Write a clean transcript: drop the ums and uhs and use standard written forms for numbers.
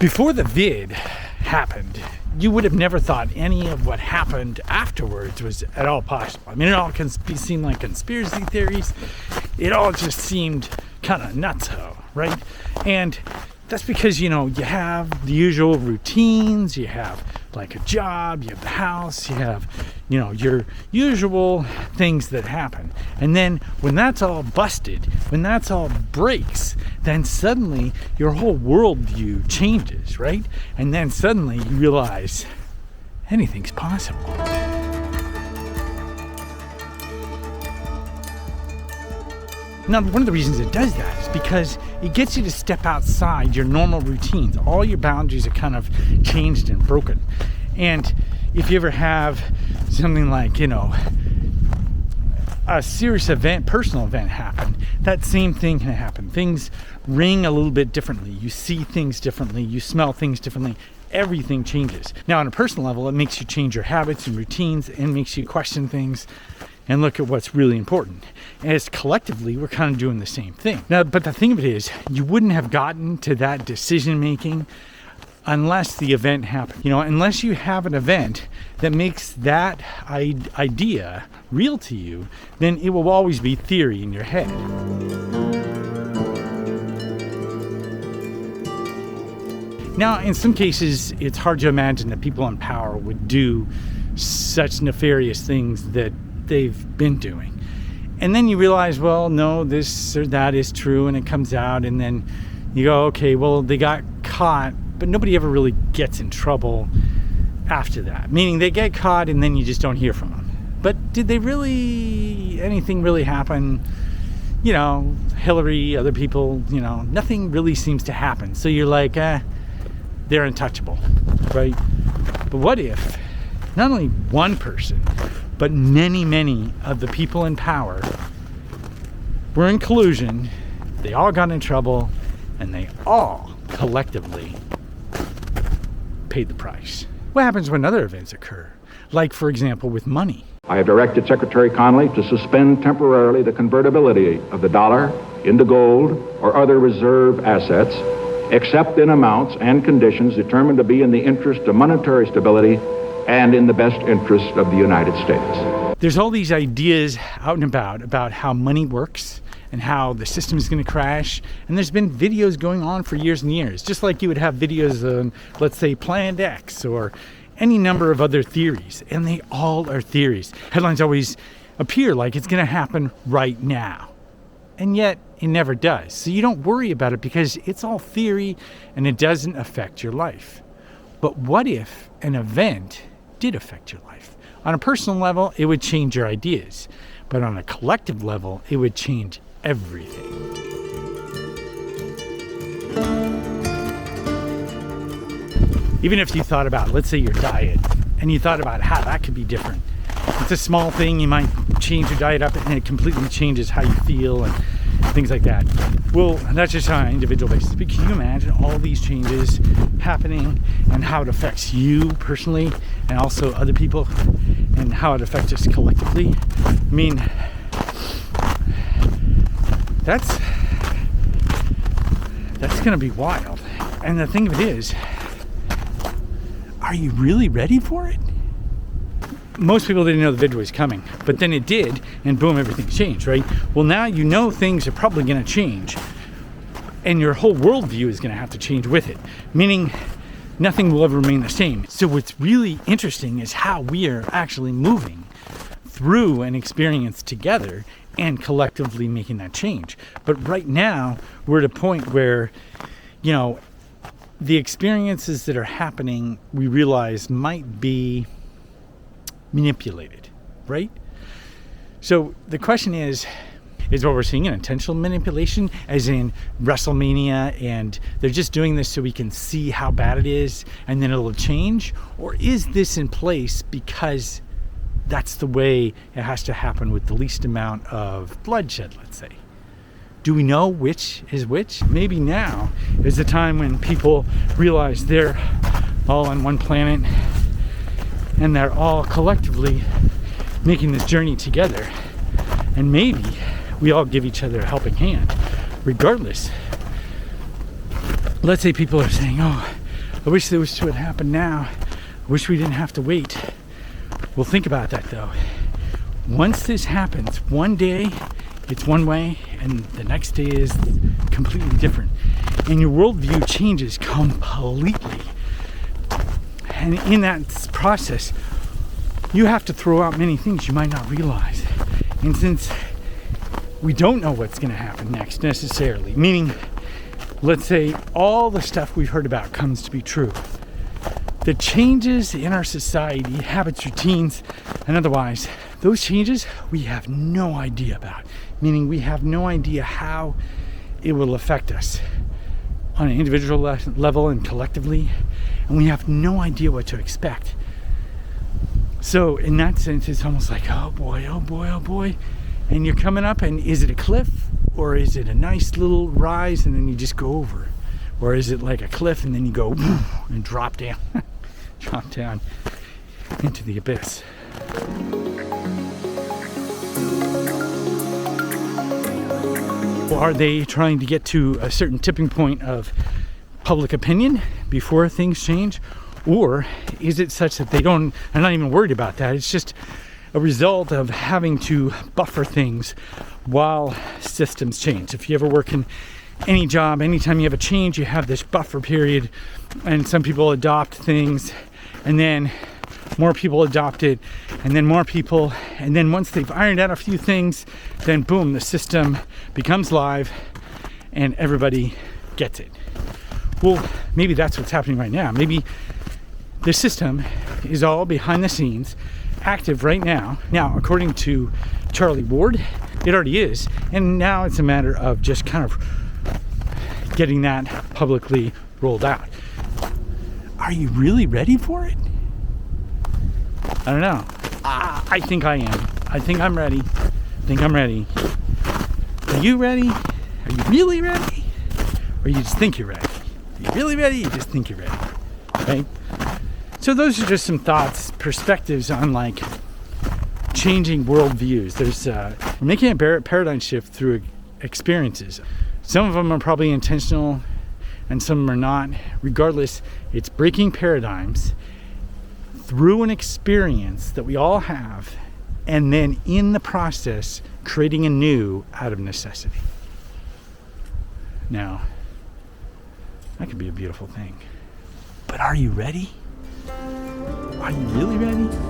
Before the vid happened, you would have never thought any of what happened afterwards was at all possible. I mean, it all can be seen like conspiracy theories. It all just seemed kind of nutso, right? And that's because, you have the usual routines, you have like a job, you have the house, you have, your usual things that happen. And then when that's all busted, when that's all breaks, then suddenly your whole worldview changes, right? And then suddenly you realize anything's possible. Now, one of the reasons it does that is because it gets you to step outside your normal routines. All your boundaries are kind of changed and broken. And if you ever have something like, a serious event, personal event happen, that same thing can happen. Things ring a little bit differently. You see things differently. You smell things differently. Everything changes. Now, on a personal level, it makes you change your habits and routines and makes you question things and look at what's really important. As collectively, we're kind of doing the same thing. Now, but the thing of it is, you wouldn't have gotten to that decision making unless the event happened. Unless you have an event that makes that idea real to you, then it will always be theory in your head. Now, in some cases, it's hard to imagine that people in power would do such nefarious things that they've been doing. And then you realize, well, no, this or that is true, and it comes out, and then you go, okay, well, they got caught, but nobody ever really gets in trouble after that. Meaning they get caught and then you just don't hear from them. But did anything really happen? Hillary, other people, nothing really seems to happen. So you're like, they're untouchable, right? But what if not only one person, but many, many of the people in power were in collusion, they all got in trouble, and they all collectively paid the price? What happens when other events occur? Like, for example, with money. I have directed Secretary Connally to suspend temporarily the convertibility of the dollar into gold or other reserve assets, except in amounts and conditions determined to be in the interest of monetary stability and in the best interest of the United States. There's all these ideas out and about how money works and how the system is going to crash. And there's been videos going on for years and years, just like you would have videos on, let's say, Planet X or any number of other theories. And they all are theories. Headlines always appear like it's going to happen right now. And yet it never does. So you don't worry about it because it's all theory and it doesn't affect your life. But what if an event did affect your life? On a personal level, it would change your ideas. But on a collective level, it would change everything. Even if you thought about, let's say, your diet, and you thought about how that could be different. It's a small thing, you might change your diet up and it completely changes how you feel and things like that. Well, that's just on an individual basis. But can you imagine all these changes happening and how it affects you personally and also other people and how it affects us collectively? I mean, that's going to be wild. And the thing of it is, are you really ready for it? Most people didn't know the vid was coming, but then it did, and boom, everything changed, right? Well, now you know things are probably going to change, and your whole worldview is going to have to change with it, meaning nothing will ever remain the same. So what's really interesting is how we are actually moving through an experience together and collectively making that change. But right now, we're at a point where, the experiences that are happening, we realize might be manipulated, right? So the question is what we're seeing an intentional manipulation, as in WrestleMania, and they're just doing this so we can see how bad it is and then it'll change? Or is this in place because that's the way it has to happen with the least amount of bloodshed, let's say? Do we know which is which? Maybe now is the time when people realize they're all on one planet and they're all collectively making this journey together. And maybe we all give each other a helping hand, regardless. Let's say people are saying, oh, I wish this would happen now. I wish we didn't have to wait. Well, think about that though. Once this happens, one day it's one way and the next day is completely different. And your worldview changes completely. And in that process, you have to throw out many things you might not realize. And since we don't know what's going to happen next necessarily, meaning, let's say all the stuff we've heard about comes to be true, the changes in our society, habits, routines, and otherwise, those changes we have no idea about, meaning we have no idea how it will affect us on an individual level and collectively, and we have no idea what to expect. So in that sense, it's almost like, oh boy, oh boy, oh boy. And you're coming up, and is it a cliff or is it a nice little rise and then you just go over? Or is it like a cliff and then you go and drop down, drop down into the abyss? Are they trying to get to a certain tipping point of public opinion before things change? Or is it such that they don't, I'm not even worried about that. It's just a result of having to buffer things while systems change. If you ever work in any job, anytime you have a change, you have this buffer period, and some people adopt things, and then more people adopt it, and then more people, and then once they've ironed out a few things, then boom, the system becomes live and everybody gets it. Well, maybe that's what's happening right now. Maybe the system is all behind the scenes, active right now. Now, according to Charlie Ward, it already is. And now it's a matter of just kind of getting that publicly rolled out. Are you really ready for it? I don't know. I think I am. I think I'm ready. I think I'm ready. Are you ready? Are you really ready? Or you just think you're ready? Are you really ready? You just think you're ready. Okay? So those are just some thoughts, perspectives on like changing worldviews. There's we're making a paradigm shift through experiences. Some of them are probably intentional and some are not. Regardless, it's breaking paradigms through an experience that we all have, and then in the process creating a new out of necessity. Now, that could be a beautiful thing. But are you ready? Are you really ready?